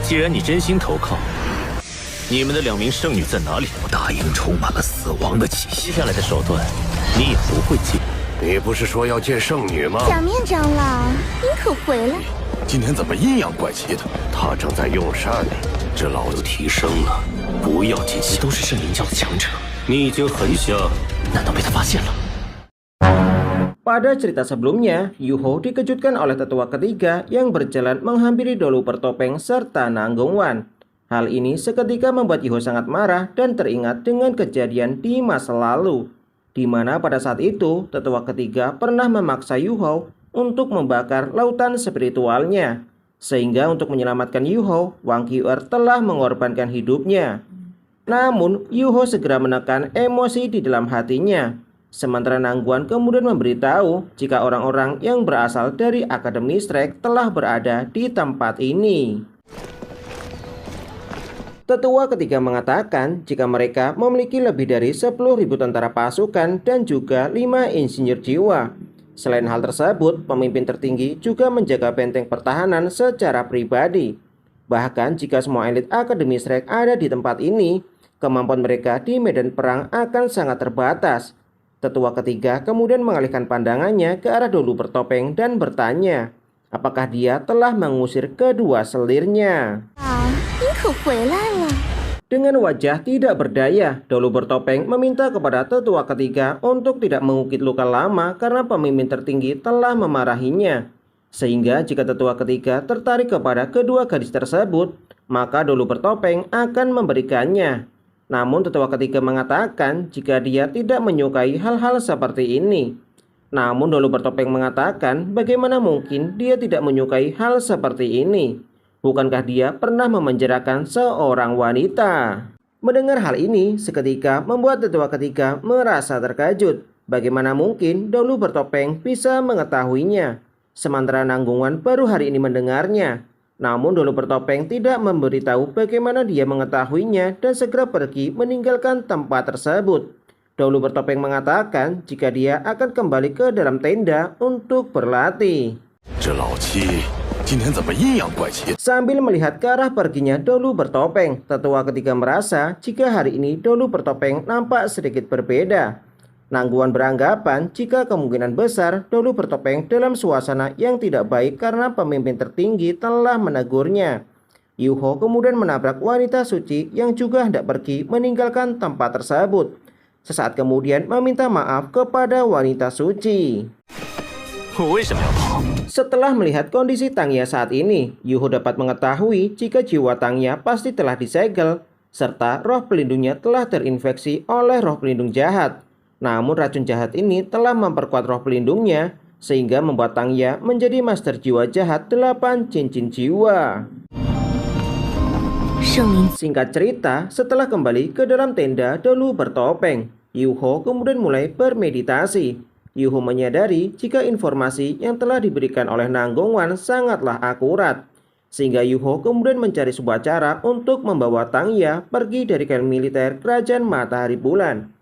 既然你真心投靠，你们的2名圣女在哪里？大营充满了死亡的气息。接下来的手段，你也不会记。你不是说要见圣女吗？假面长老，您可回来？今天怎么阴阳怪气的？他正在用膳呢。这老子提升了，不要进行。都是圣灵教的强者，你已经很想，难道被他发现了？ Pada cerita sebelumnya, Yuho dikejutkan oleh tetua ketiga yang berjalan menghampiri Dolu Bertopeng serta Nanggung Wan. Hal ini seketika membuat Yuho sangat marah dan teringat dengan kejadian di masa lalu, di mana pada saat itu tetua ketiga pernah memaksa Yuho untuk membakar lautan spiritualnya. Sehingga untuk menyelamatkan Yuho, Wang Qiu'er telah mengorbankan hidupnya. Namun, Yuho segera menekan emosi di dalam hatinya. Sementara Nangguan kemudian memberitahu jika orang-orang yang berasal dari Akademi Shrek telah berada di tempat ini. Tetua ketiga mengatakan jika mereka memiliki lebih dari 10.000 tentara pasukan dan juga 5 insinyur jiwa. Selain hal tersebut, pemimpin tertinggi juga menjaga benteng pertahanan secara pribadi. Bahkan jika semua elit Akademi Shrek ada di tempat ini, kemampuan mereka di medan perang akan sangat terbatas. Tetua ketiga kemudian mengalihkan pandangannya ke arah Dolu Bertopeng dan bertanya, apakah dia telah mengusir kedua selirnya. Dengan wajah tidak berdaya, Dolu Bertopeng meminta kepada tetua ketiga untuk tidak mengukit luka lama karena pemimpin tertinggi telah memarahinya. Sehingga jika tetua ketiga tertarik kepada kedua gadis tersebut, maka Dolu Bertopeng akan memberikannya. Namun tetua ketiga mengatakan jika dia tidak menyukai hal-hal seperti ini. Namun Dolu Bertopeng mengatakan bagaimana mungkin dia tidak menyukai hal seperti ini. Bukankah dia pernah memenjarakan seorang wanita? Mendengar hal ini seketika membuat tetua ketiga merasa terkejut. Bagaimana mungkin Dolu Bertopeng bisa mengetahuinya? Sementara Nanggung Wan baru hari ini mendengarnya. Namun Dolu Bertopeng tidak memberitahu bagaimana dia mengetahuinya dan segera pergi meninggalkan tempat tersebut. Dolu Bertopeng mengatakan jika dia akan kembali ke dalam tenda untuk berlatih. Sambil melihat ke arah perginya Dolu Bertopeng, tetua ketiga merasa jika hari ini Dolu Bertopeng nampak sedikit berbeda. Nangguan beranggapan jika kemungkinan besar Dolu Bertopeng dalam suasana yang tidak baik karena pemimpin tertinggi telah menegurnya. Yuho kemudian menabrak wanita suci yang juga hendak pergi meninggalkan tempat tersebut. Sesaat kemudian meminta maaf kepada wanita suci. Setelah melihat kondisi Tangya saat ini, Yuho dapat mengetahui jika jiwa Tangya pasti telah disegel, serta roh pelindungnya telah terinfeksi oleh roh pelindung jahat. Namun racun jahat ini telah memperkuat roh pelindungnya, sehingga membuat Tangya menjadi master jiwa jahat 8 cincin jiwa. Singkat cerita, setelah kembali ke dalam tenda Dolu Bertopeng, Yuho kemudian mulai bermeditasi. Yuho menyadari jika informasi yang telah diberikan oleh Nanggung Wan sangatlah akurat. Sehingga Yuho kemudian mencari sebuah cara untuk membawa Tangya pergi dari kamp militer Kerajaan Matahari Bulan.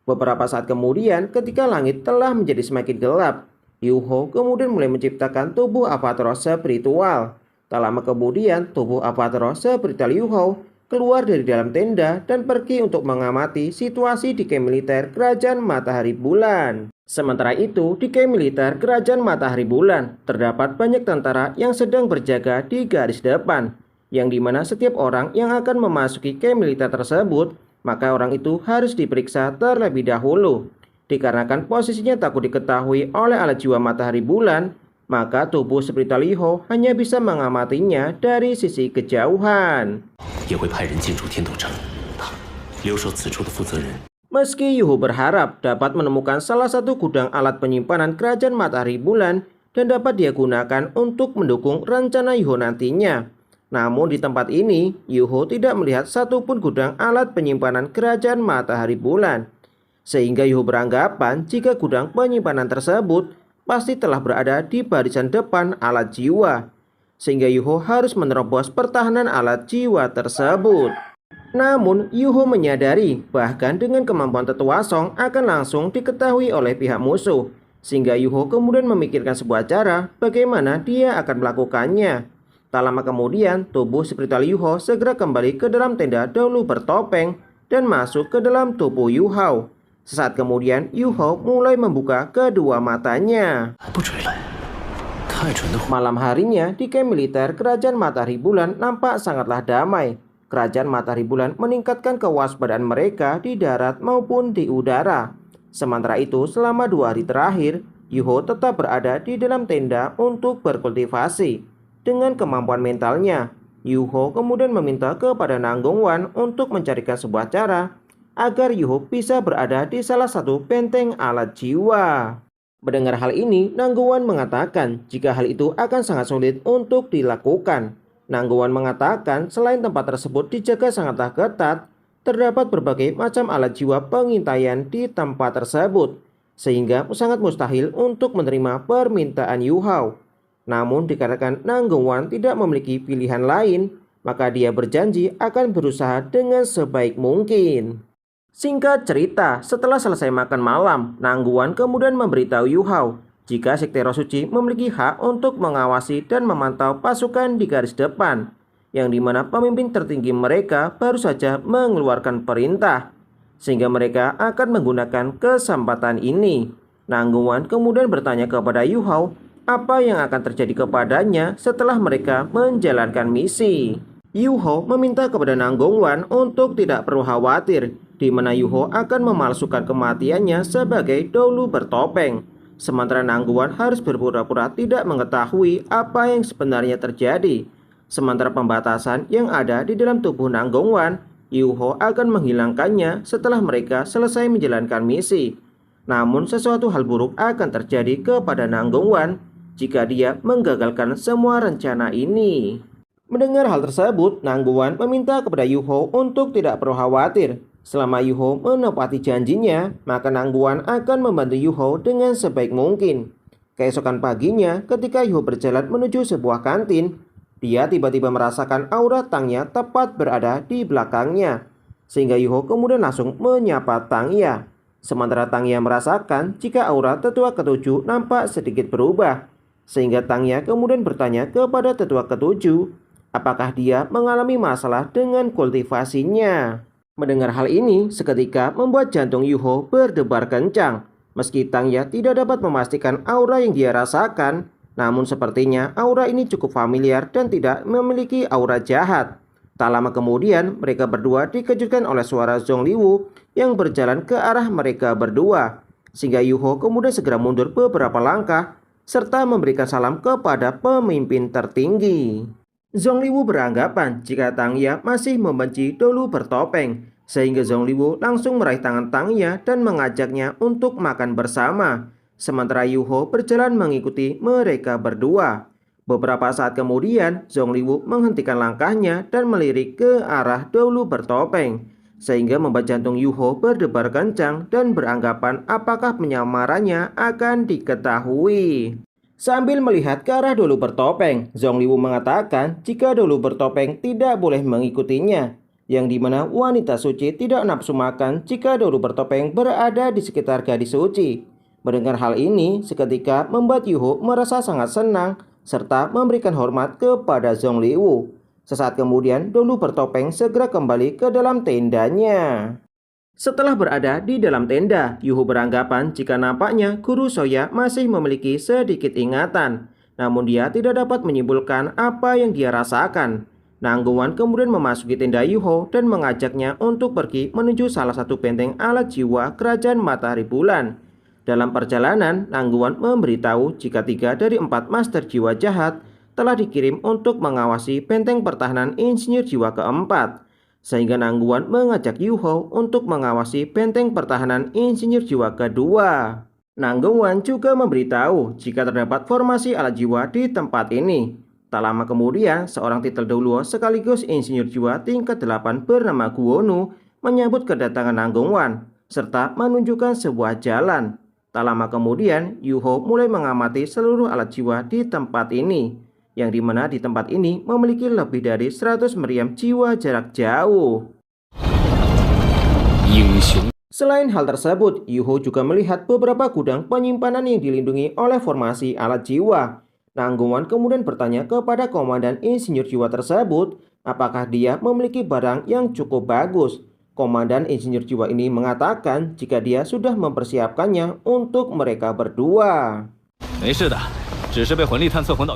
Beberapa saat kemudian ketika langit telah menjadi semakin gelap, Yuho kemudian mulai menciptakan tubuh avatar spiritual. Tak lama kemudian tubuh avatar spiritual Yuho keluar dari dalam tenda dan pergi untuk mengamati situasi di kamp militer Kerajaan Matahari Bulan. Sementara itu di kamp militer Kerajaan Matahari Bulan terdapat banyak tentara yang sedang berjaga di garis depan, yang dimana setiap orang yang akan memasuki kamp militer tersebut maka orang itu harus diperiksa terlebih dahulu. Dikarenakan posisinya takut diketahui oleh alat jiwa Matahari Bulan, maka tubuh spiritual Yuho hanya bisa mengamatinya dari sisi kejauhan. Meski Yuho berharap dapat menemukan salah satu gudang alat penyimpanan Kerajaan Matahari Bulan dan dapat dia gunakan untuk mendukung rencana Yuho nantinya, namun di tempat ini, Yuho tidak melihat satupun gudang alat penyimpanan Kerajaan Matahari Bulan. Sehingga Yuho beranggapan jika gudang penyimpanan tersebut pasti telah berada di barisan depan alat jiwa. Sehingga Yuho harus menerobos pertahanan alat jiwa tersebut. Namun Yuho menyadari bahkan dengan kemampuan Tetua Song akan langsung diketahui oleh pihak musuh. Sehingga Yuho kemudian memikirkan sebuah cara bagaimana dia akan melakukannya. Tak lama kemudian, tubuh spiritual Yuho segera kembali ke dalam tenda dahulu bertopeng dan masuk ke dalam tubuh Yuhao. Sesaat kemudian, Yuho mulai membuka kedua matanya. Malam harinya, di camp militer Kerajaan Matahari Bulan nampak sangatlah damai. Kerajaan Matahari Bulan meningkatkan kewaspadaan mereka di darat maupun di udara. Sementara itu, selama 2 hari terakhir, Yuho tetap berada di dalam tenda untuk berkultivasi. Dengan kemampuan mentalnya, Yuho kemudian meminta kepada Nanggongwan untuk mencarikan sebuah cara agar Yuho bisa berada di salah satu benteng alat jiwa. Mendengar hal ini, Nanggongwan mengatakan jika hal itu akan sangat sulit untuk dilakukan. Nanggongwan mengatakan selain tempat tersebut dijaga sangatlah ketat, terdapat berbagai macam alat jiwa pengintaian di tempat tersebut, sehingga sangat mustahil untuk menerima permintaan Yuhao. Namun dikarenakan Nanggongwan tidak memiliki pilihan lain, maka dia berjanji akan berusaha dengan sebaik mungkin. Singkat cerita, setelah selesai makan malam, Nanggongwan kemudian memberitahu Yuhao jika Sekte Roh Suci memiliki hak untuk mengawasi dan memantau pasukan di garis depan, yang dimana pemimpin tertinggi mereka baru saja mengeluarkan perintah, sehingga mereka akan menggunakan kesempatan ini. Nanggongwan kemudian bertanya kepada Yuhao apa yang akan terjadi kepadanya setelah mereka menjalankan misi. Yuhao meminta kepada Nanggongwan untuk tidak perlu khawatir, di mana Yuhao akan memalsukan kematiannya sebagai dahulu bertopeng. Sementara Nanggongwan harus berpura-pura tidak mengetahui apa yang sebenarnya terjadi. Sementara pembatasan yang ada di dalam tubuh Nanggongwan, Yuhao akan menghilangkannya setelah mereka selesai menjalankan misi. Namun sesuatu hal buruk akan terjadi kepada Nanggongwan jika dia menggagalkan semua rencana ini. Mendengar hal tersebut, Nanggongwan meminta kepada Yuhao untuk tidak perlu khawatir. Selama Yuhao menepati janjinya, maka Nanggongwan akan membantu Yuhao dengan sebaik mungkin. Keesokan paginya, ketika Yuhao berjalan menuju sebuah kantin, dia tiba-tiba merasakan aura Tangya tepat berada di belakangnya. Sehingga Yuhao kemudian langsung menyapa Tangya. Sementara Tangya merasakan jika aura tetua ketujuh nampak sedikit berubah. Sehingga Tangya kemudian bertanya kepada tetua ketujuh, apakah dia mengalami masalah dengan kultivasinya. Mendengar hal ini seketika membuat jantung Yuhao berdebar kencang. Meski Tangya tidak dapat memastikan aura yang dia rasakan, namun sepertinya aura ini cukup familiar dan tidak memiliki aura jahat. Tak lama kemudian mereka berdua dikejutkan oleh suara Zongliwu yang berjalan ke arah mereka berdua. Sehingga Yuhao kemudian segera mundur beberapa langkah serta memberikan salam kepada pemimpin tertinggi. Zongliwu beranggapan jika Tangya masih membenci dahulu bertopeng, sehingga Zongliwu langsung meraih tangan Tangya dan mengajaknya untuk makan bersama. Sementara Yuhao berjalan mengikuti mereka berdua. Beberapa saat kemudian, Zongliwu menghentikan langkahnya dan melirik ke arah dahulu bertopeng, sehingga membuat jantung Yuhao berdebar kencang dan beranggapan apakah penyamarannya akan diketahui. Sambil melihat ke arah dahulu bertopeng, Zongliwu mengatakan jika dahulu bertopeng tidak boleh mengikutinya, yang dimana wanita suci tidak nafsu makan jika dahulu bertopeng berada di sekitar gadis suci. Mendengar hal ini, seketika membuat Yuhao merasa sangat senang serta memberikan hormat kepada Zongliwu. Sesaat kemudian, dahulu bertopeng segera kembali ke dalam tendanya. Setelah berada di dalam tenda, Yuhao beranggapan jika nampaknya Guru Soya masih memiliki sedikit ingatan. Namun dia tidak dapat menyimpulkan apa yang dia rasakan. Nanggongwan kemudian memasuki tenda Yuhao dan mengajaknya untuk pergi menuju salah satu benteng alat jiwa Kerajaan Matahari Bulan. Dalam perjalanan, Nanggongwan memberitahu jika 3 dari 4 master jiwa jahat telah dikirim untuk mengawasi benteng pertahanan insinyur jiwa keempat. Sehingga Nanggongwan mengajak Yuhao untuk mengawasi benteng pertahanan insinyur jiwa kedua. Nanggongwan juga memberitahu jika terdapat formasi alat jiwa di tempat ini. Tak lama kemudian, seorang titel Dauluo sekaligus insinyur jiwa tingkat 8 bernama Guonu menyambut kedatangan Nanggongwan serta menunjukkan sebuah jalan. Tak lama kemudian, Yuhao mulai mengamati seluruh alat jiwa di tempat ini, yang dimana di tempat ini memiliki lebih dari 100 meriam jiwa jarak jauh. Selain hal tersebut, Yuhao juga melihat beberapa gudang penyimpanan yang dilindungi oleh formasi alat jiwa. Nanggungan kemudian bertanya kepada Komandan Insinyur Jiwa tersebut, apakah dia memiliki barang yang cukup bagus. Komandan Insinyur Jiwa ini mengatakan jika dia sudah mempersiapkannya untuk mereka berdua. 没事的，只是被魂力探测魂导